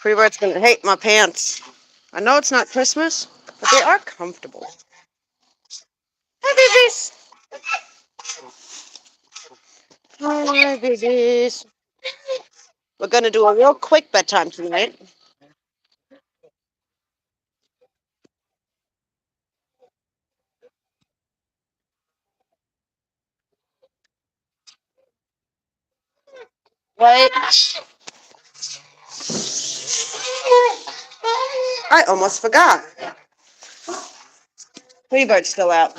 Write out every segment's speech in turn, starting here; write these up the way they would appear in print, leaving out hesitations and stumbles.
Freebird's gonna hate my pants. I know it's not Christmas, but they are comfortable. Hi, babies. Hi, babies. We're gonna do a real quick bedtime tonight. Right? I almost forgot. Freebird's still out.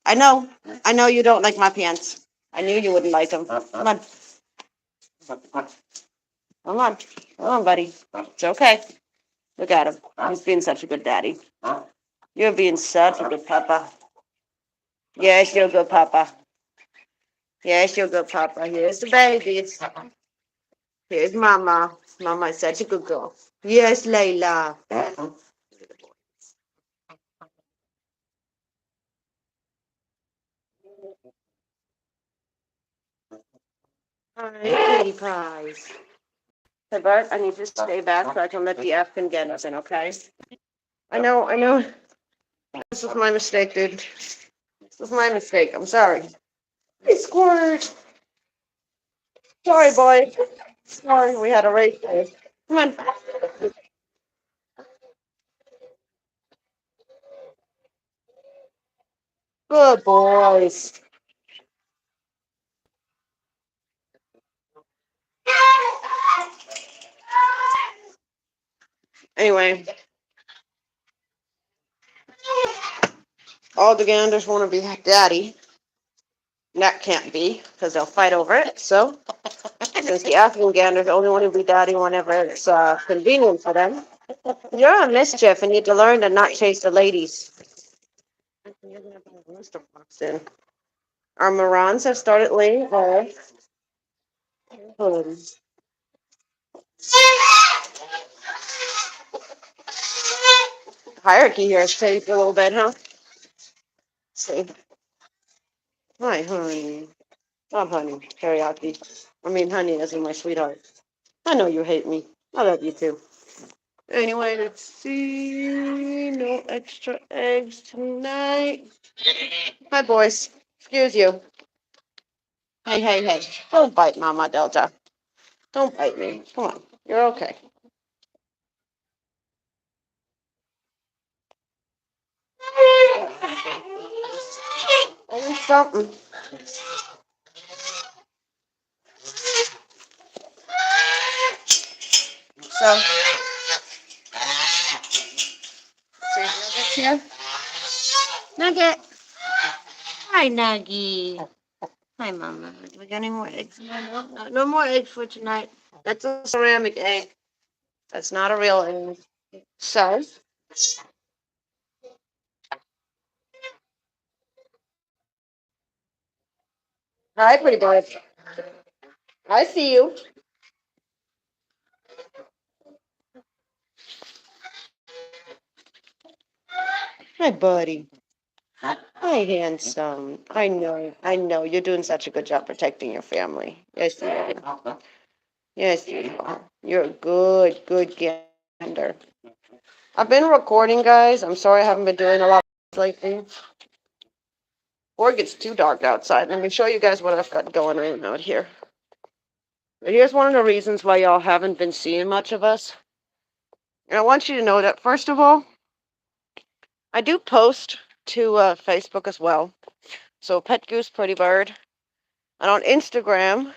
I know. I know you don't like my pants. I knew you wouldn't like them. Come on. Come on. Come on, buddy. It's okay. Look at him. He's being such a good daddy. You're being such a good papa. Yes, you're a good papa. Yes, you're a good papa. Here's the babies. Here's Mama. Mama is such a good girl. Yes, Layla. Hi, kitty pies. Hey, Bart, I need you to stay back so I can let the Afghan get us in, okay? I know. This was my mistake, dude. This was my mistake. I'm sorry. Hey, Squirt. Sorry, boy. Sorry, we had a race day. Come on. Good boys. Anyway, all the ganders want to be daddy. That can't be, because they'll fight over it. So, since the Afghan ganders only want to be daddy whenever it's convenient for them, you're a mischief and need to learn to not chase the ladies. Our Morans have started laying eggs. Hierarchy here has changed a little bit, huh? See. Hi, honey. I'm honey. Teriyaki. I mean, honey, as in my sweetheart. I know you hate me. I love you too. Anyway, let's see. No extra eggs tonight. Hi, boys. Excuse you. Hey, hey, hey. Don't bite Mama Delta. Don't bite me. Come on. You're okay. Something. So, see Nugget's here? Nugget. Hi, Nuggy. Hi, Mama. Do we got any more eggs? No more eggs for tonight. That's a ceramic egg. That's not a real egg. So, hi, pretty boy. I see you. Hi, buddy. Hi, handsome. I know. You're doing such a good job protecting your family. Yes, you are. Yes, you are. You're a good gander. I've been recording, guys. I'm sorry I haven't been doing a lot lately. Or it gets too dark outside. Let me show you guys what I've got going on out here. But here's one of the reasons why y'all haven't been seeing much of us. And I want you to know that, first of all, I do post to Facebook as well. So Pet Goose Pretty Bird. And on Instagram,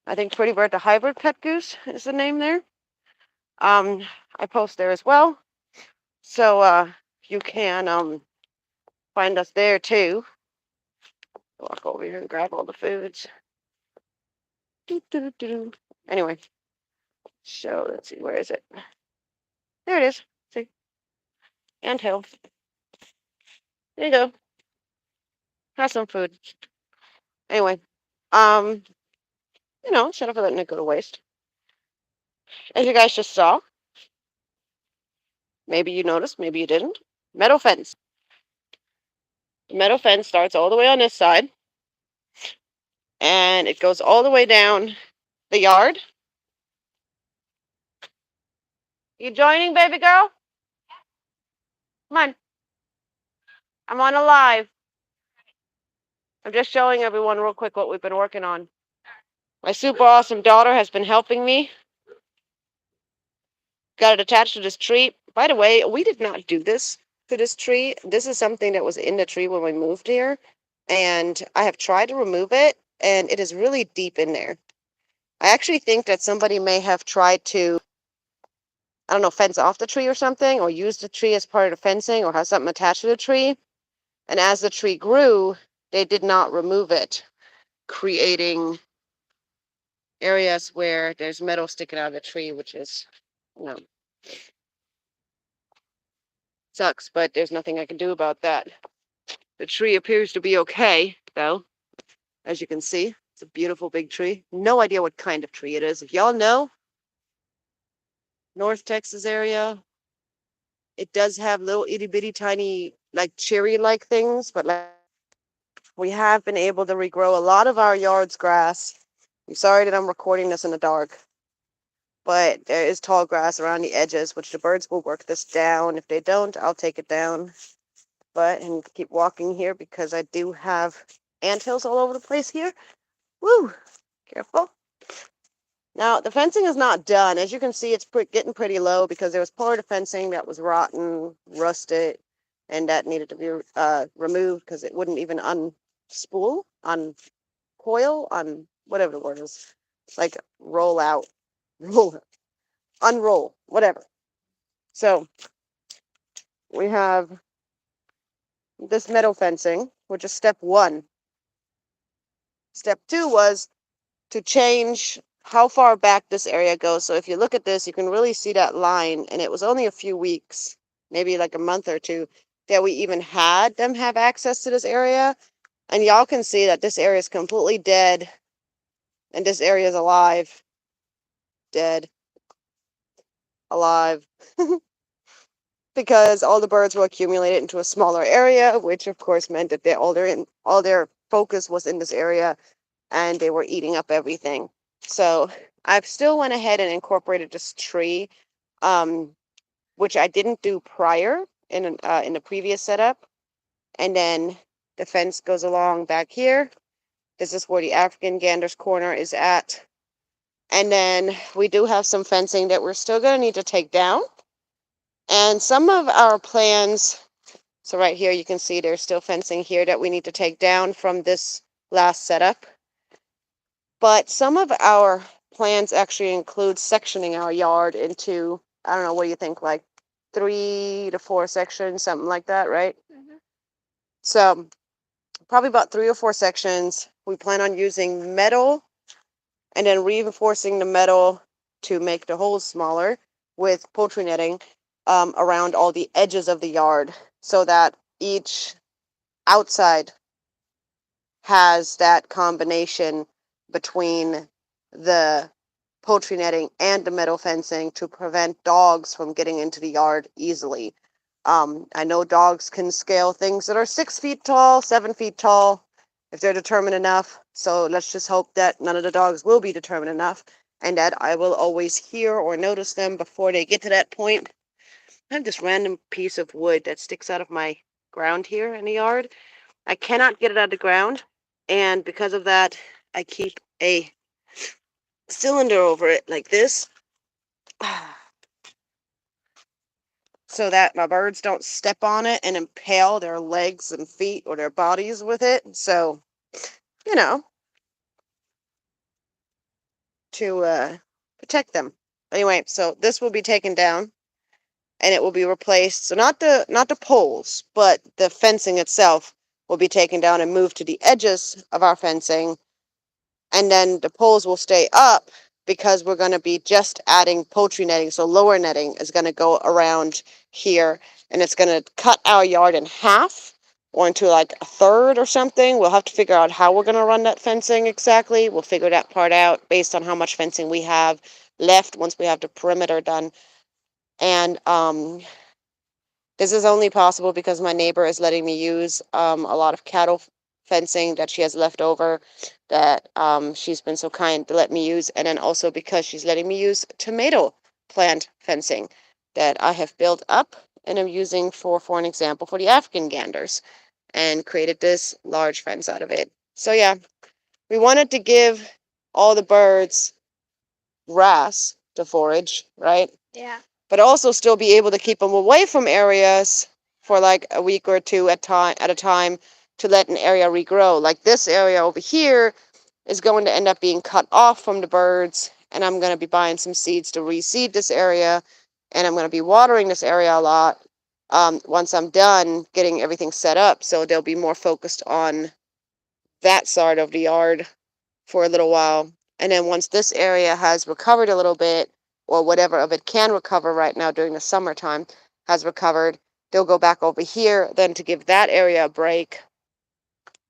I think Pretty Bird the Hybrid Pet Goose is the name there. I post there as well. So you can find us there too. Walk over here and grab all the foods. Anyway, so let's see, where is it? There it is. See? And hill. There you go. Have some food. Anyway, um, instead of letting it go to waste. As you guys just saw, maybe you noticed, maybe you didn't. Metal fence. The metal fence starts all the way on this side, and it goes all the way down the yard. You joining, baby girl? Come on. I'm on a live. I'm just showing everyone real quick what we've been working on. My super awesome daughter has been helping me. Got it attached to this tree. By the way, we did not do this to this tree. This is something that was in the tree when we moved here. And I have tried to remove it, and it is really deep in there. I actually think that somebody may have tried to, I don't know, fence off the tree or something, or use the tree as part of the fencing, or have something attached to the tree. And as the tree grew, they did not remove it, creating areas where there's metal sticking out of the tree, which is, you know, sucks, but there's nothing I can do about that. The tree appears to be okay, though, as you can see. It's a beautiful big tree. No idea what kind of tree it is. If y'all know, North Texas area, it does have little itty bitty tiny, like cherry-like things, but like, we have been able to regrow a lot of our yard's grass. I'm sorry that I'm recording this in the dark, but there is tall grass around the edges, which the birds will work this down. If they don't, I'll take it down. But, and keep walking here because I do have anthills all over the place here. Woo! Careful. Now, the fencing is not done. As you can see, it's getting pretty low because there was part of the fencing that was rotten, rusted, and that needed to be removed because it wouldn't even unspool, uncoil, whatever the word is. Like roll out, roll, unroll, whatever. So, we have this metal fencing, which is step one. Step two was to change how far back this area goes. So if you look at this, you can really see that line. And it was only a few weeks, maybe like a month or two, that we even had them have access to this area. And y'all can see that this area is completely dead. And this area is alive. Dead. Alive. Because all the birds were accumulated into a smaller area, which of course meant that all their focus was in this area, and they were eating up everything. So I've still went ahead and incorporated this tree, which I didn't do prior in the previous setup. And then the fence goes along back here. This is where the African gander's corner is at. And then we do have some fencing that we're still going to need to take down. And some of our plans, so right here you can see there's still fencing here that we need to take down from this last setup. But some of our plans actually include sectioning our yard into, I don't know, what do you think, like 3 to 4 sections, something like that, right? Mm-hmm. So probably about 3 or 4 sections. We plan on using metal and then reinforcing the metal to make the holes smaller with poultry netting around all the edges of the yard so that each outside has that combination between the poultry netting and the metal fencing to prevent dogs from getting into the yard easily. I know dogs can scale things that are 6 feet tall, 7 feet tall, if they're determined enough. So let's just hope that none of the dogs will be determined enough and that I will always hear or notice them before they get to that point. I have this random piece of wood that sticks out of my ground here in the yard. I cannot get it out of the ground, and because of that, I keep a cylinder over it like this so that my birds don't step on it and impale their legs and feet or their bodies with it. So, you know, to protect them. Anyway, so this will be taken down and it will be replaced. So not the poles, but the fencing itself will be taken down and moved to the edges of our fencing. And then the poles will stay up because we're going to be just adding poultry netting. So lower netting is going to go around here, and it's going to cut our yard in half or into like a third or something. We'll have to figure out how we're going to run that fencing exactly. We'll figure that part out based on how much fencing we have left once we have the perimeter done. And this is only possible because my neighbor is letting me use a lot of cattle fencing that she has left over that she's been so kind to let me use. And then also because she's letting me use tomato plant fencing that I have built up and I'm using for an example for the African ganders and created this large fence out of it. So yeah, we wanted to give all the birds grass to forage, right? Yeah. But also still be able to keep them away from areas for like a week or two at a time to let an area regrow. Like this area over here is going to end up being cut off from the birds, and I'm going to be buying some seeds to reseed this area, and I'm going to be watering this area a lot once I'm done getting everything set up. So they'll be more focused on that side of the yard for a little while. And then once this area has recovered a little bit, or whatever of it can recover right now during the summertime has recovered, they'll go back over here then to give that area a break.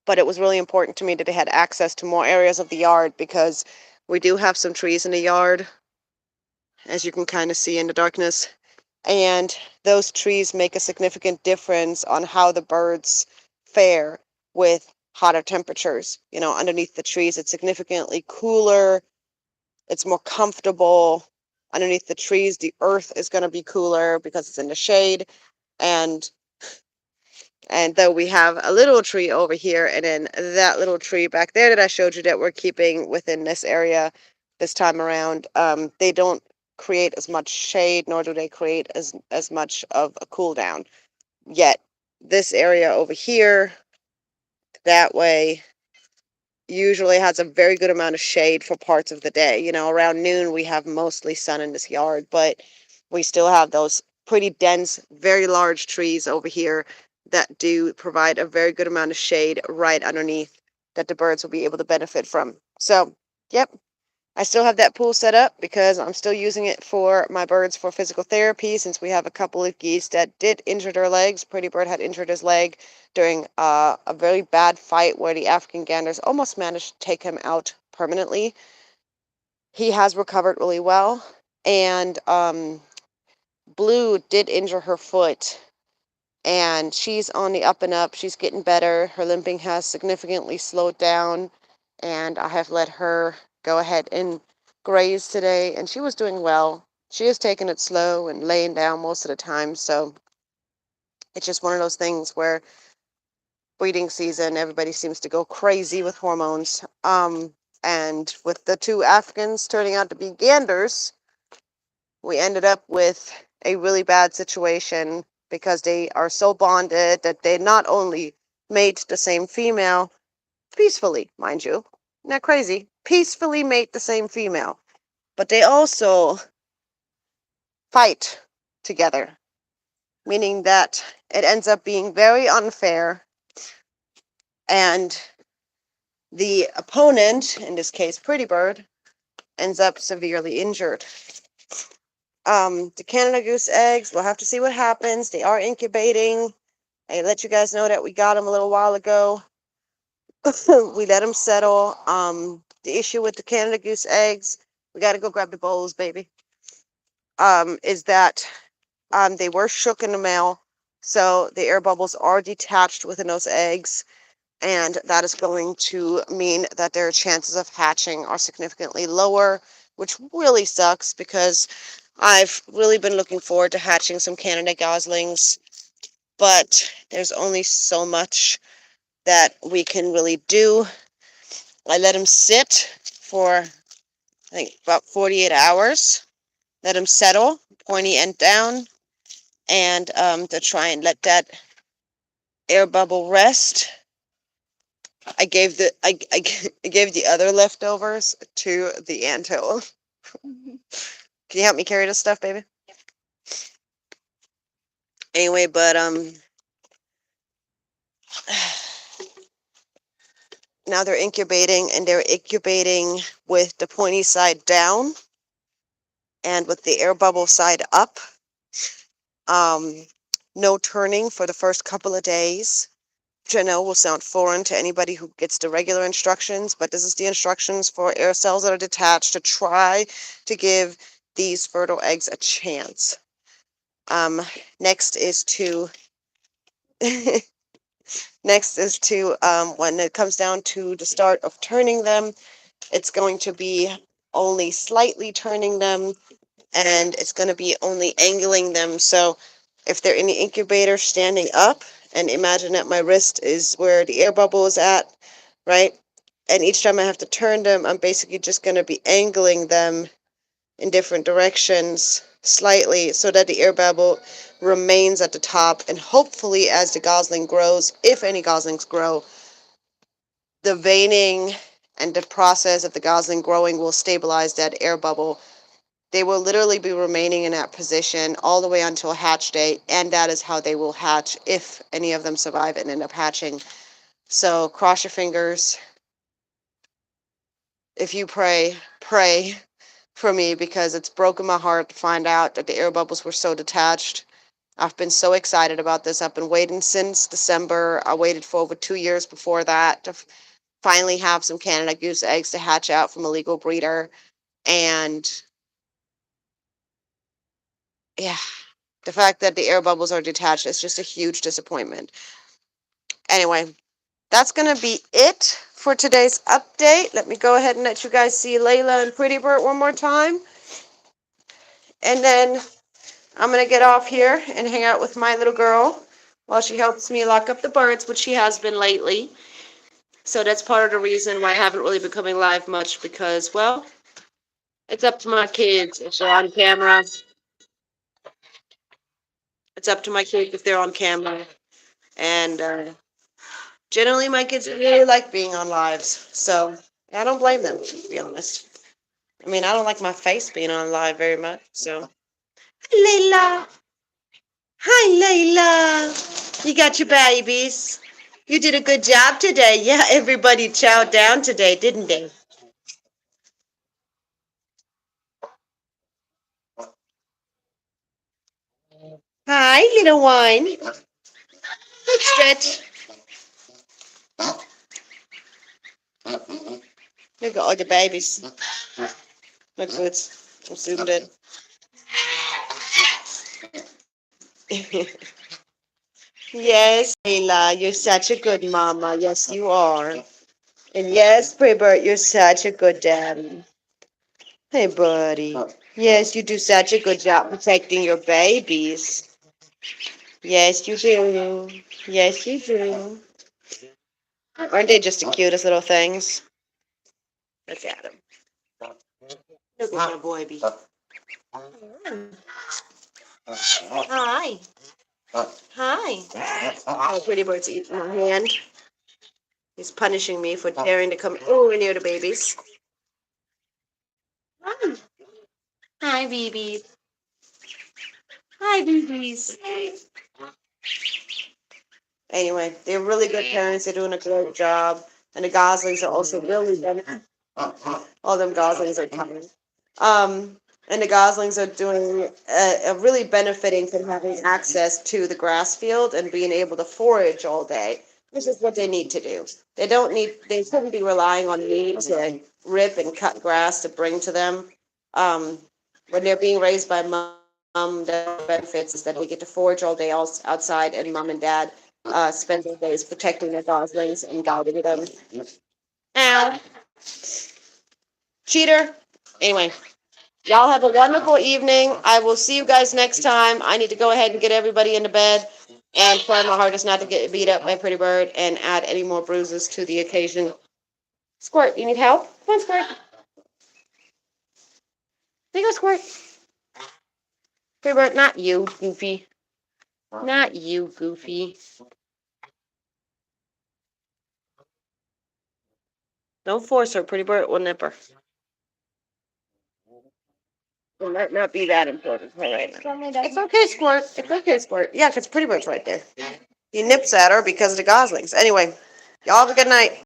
But it was really important to me that they had access to more areas of the yard because we do have some trees in the yard, as you can kind of see in the darkness. And those trees make a significant difference on how the birds fare with hotter temperatures. You know, underneath the trees, it's significantly cooler, it's more comfortable. Underneath the trees, the earth is going to be cooler because it's in the shade. And though we have a little tree over here, and then that little tree back there that I showed you that we're keeping within this area this time around, they don't create as much shade, nor do they create as much of a cool down. Yet this area over here, that way, usually has a very good amount of shade for parts of the day. You know, around noon we have mostly sun in this yard, but we still have those pretty dense, very large trees over here that do provide a very good amount of shade right underneath that the birds will be able to benefit from. So, yep, I still have that pool set up because I'm still using it for my birds for physical therapy since we have a couple of geese that did injure their legs. Pretty Bird had injured his leg during a very bad fight where the African ganders almost managed to take him out permanently. He has recovered really well. And Blue did injure her foot, and she's on the up and up. She's getting better. Her limping has significantly slowed down, and I have let her go ahead and graze today, and she was doing well. She is taking it slow and laying down most of the time, so it's just one of those things where breeding season, everybody seems to go crazy with hormones. And with the two Africans turning out to be ganders, we ended up with a really bad situation because they are so bonded that they not only mate the same female peacefully, mind you, not crazy, peacefully mate the same female, but they also fight together, meaning that it ends up being very unfair, and the opponent, in this case Pretty Bird, ends up severely injured. The Canada goose eggs, we'll have to see what happens. They are incubating. I let you guys know that we got them a little while ago. We let them settle. The issue with the Canada goose eggs, we got to go grab the bowls, baby, is that they were shook in the mail. So the air bubbles are detached within those eggs. And that is going to mean that their chances of hatching are significantly lower, which really sucks because I've really been looking forward to hatching some Canada goslings, but there's only so much that we can really do. I let them sit for, I think, about 48 hours, let them settle, pointy end down, and to try and let that air bubble rest. I gave I gave the other leftovers to the anthill. Can you help me carry this stuff, baby? Anyway, but now they're incubating, and they're incubating with the pointy side down and with the air bubble side up. No turning for the first couple of days, which I know will sound foreign to anybody who gets the regular instructions, but this is the instructions for air cells that are detached to try to give these fertile eggs a chance. Next is to when it comes down to the start of turning them, it's going to be only slightly turning them and it's going to be only angling them. So if they're in the incubator standing up, and imagine that my wrist is where the air bubble is at, right? And each time I have to turn them, I'm basically just going to be angling them in different directions slightly so that the air bubble remains at the top. And hopefully, as the gosling grows, if any goslings grow, the veining and the process of the gosling growing will stabilize that air bubble. They will literally be remaining in that position all the way until hatch date, and that is how they will hatch if any of them survive and end up hatching. So cross your fingers. If you pray, pray for me, because it's broken my heart to find out that the air bubbles were so detached. I've been so excited about this. I've been waiting since December. I waited for over 2 years before that to finally have some Canada goose eggs to hatch out from a legal breeder. And yeah, the fact that the air bubbles are detached is just a huge disappointment. Anyway, that's going to be it for today's update. Let me go ahead and let you guys see Layla and Pretty Bird one more time. And then I'm going to get off here and hang out with my little girl while she helps me lock up the birds, which she has been lately. So that's part of the reason why I haven't really been coming live much, because, well, it's up to my kids if they're on camera. It's up to my kids if they're on camera. And generally, my kids really like being on lives. So I don't blame them, to be honest. I mean, I don't like my face being on live very much. So, Layla. Hi, Layla. You got your babies. You did a good job today. Yeah, everybody chowed down today, didn't they? Hi, little one. Look, Stretch. Look at all the babies. Look, it's I'm zoomed in. Yes, Layla, you're such a good mama. Yes, you are. And yes, Bert, you're such a good daddy. Hey, buddy. Yes, you do such a good job protecting your babies. Yes, you do. Yes, you do. Aren't they just the cutest little things? Look at them. Look at my baby. Hi. Hi. Oh, Pretty Bird's eating my hand. He's punishing me for daring to come anywhere near the babies. Hi. Hi, babies. Hi, babies. Anyway, they're really good parents. They're doing a great job. And the goslings are also really good. All them goslings are coming. And the goslings are doing really benefiting from having access to the grass field and being able to forage all day. This is what they need to do. They shouldn't be relying on me to rip and cut grass to bring to them. When they're being raised by mom, the benefits is that they get to forage all day outside, and mom and dad spend their days protecting their goslings and guiding them. Ow, cheater. Anyway, y'all have a wonderful evening. I will see you guys next time. I need to go ahead and get everybody into bed and try my hardest not to get beat up by Pretty Bird and add any more bruises to the occasion. Squirt, you need help? Come on, Squirt. There you go, Squirt. Pretty Bird, not you, Goofy. Not you, Goofy. Don't force her. Pretty Bird will nip her. It might not be that important for right now. It's okay, Squirt. It's okay, Squirt. Yeah, because Pretty Bird's right there. He nips at her because of the goslings. Anyway, y'all have a good night.